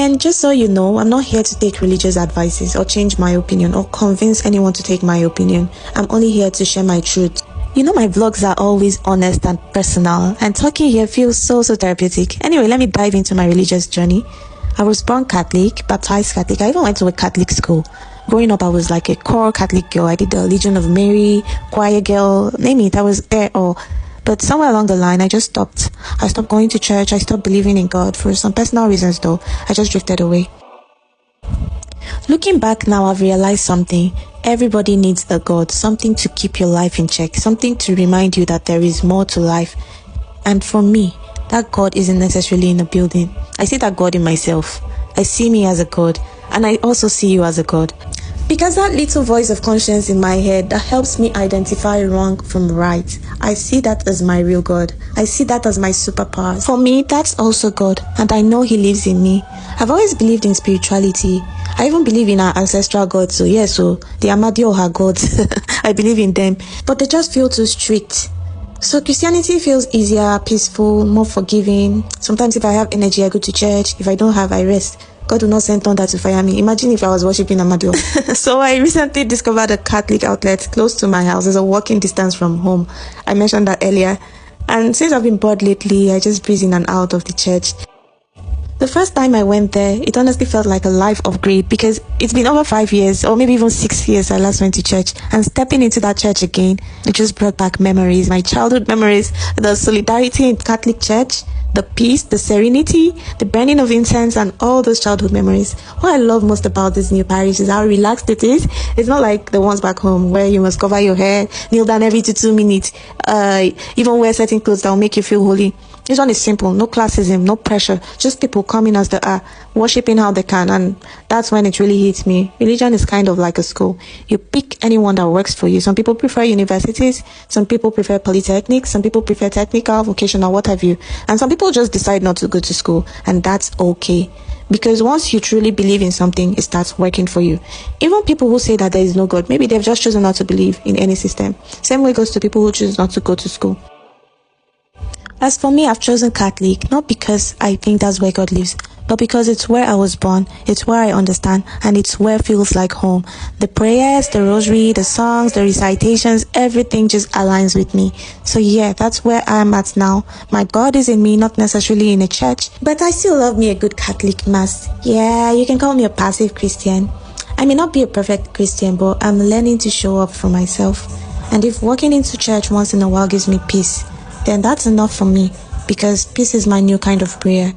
And just so you know, I'm not here to take religious advices or change my opinion or convince anyone to take my opinion. I'm only here to share my truth. You know, my vlogs are always honest and personal, and talking here feels so therapeutic. Anyway, let me dive into my religious journey. I was born Catholic, baptized Catholic. I even went to a Catholic school. Growing up, I was like a core Catholic girl. I did the Legion of Mary, choir girl, name it. I was there all. But somewhere along the line, I just stopped. I stopped going to church. I stopped believing in God for some personal reasons, though. I just drifted away. Looking back now, I've realized something. Everybody needs a God, something to keep your life in check, something to remind you that there is more to life. And for me, that God isn't necessarily in a building. I see that God in myself. I see me as a God, and I also see you as a God. Because that little voice of conscience in my head that helps me identify wrong from right, I see that as my real God. I see that as my superpower. For me, that's also God, and I know He lives in me. I've always believed in spirituality. I even believe in our ancestral gods, so the Amadioha gods. I believe in them, but they just feel too strict. So Christianity feels easier, peaceful, more forgiving. Sometimes if I have energy, I go to church. If I don't have, I rest. God will not send thunder to fire me. Imagine if I was worshipping Amadeo. So I recently discovered a Catholic outlet close to my house. It's a walking distance from home. I mentioned that earlier. And since I've been bored lately, I just breeze in and out of the church. The first time I went there, it honestly felt like a life upgrade because it's been over 5 years or maybe even 6 years I last went to church, and stepping into that church again, it just brought back memories, my childhood memories, the solidarity in Catholic church, the peace, the serenity, the burning of incense, and all those childhood memories. What I love most about this new parish is how relaxed it is. It's not like the ones back home where you must cover your hair, kneel down every 2 minutes, even wear certain clothes that will make you feel holy. This one is simple, no classism, no pressure, just people coming as they are, worshipping how they can, and that's when it really hits me. Religion is kind of like a school. You pick anyone that works for you. Some people prefer universities, some people prefer polytechnics, some people prefer technical, vocational, what have you, and some people just decide not to go to school, and that's okay. Because once you truly believe in something, it starts working for you. Even people who say that there is no God, maybe they've just chosen not to believe in any system. Same way goes to people who choose not to go to school. As for me, I've chosen Catholic, not because I think that's where God lives, but because it's where I was born, it's where I understand, and it's where it feels like home. The prayers, the rosary, the songs, the recitations, everything just aligns with me. So yeah, that's where I'm at now. My God is in me, not necessarily in a church, but I still love me a good Catholic mass. Yeah, you can call me a passive Christian. I may not be a perfect Christian, but I'm learning to show up for myself. And if walking into church once in a while gives me peace, then that's enough for me, because peace is my new kind of prayer.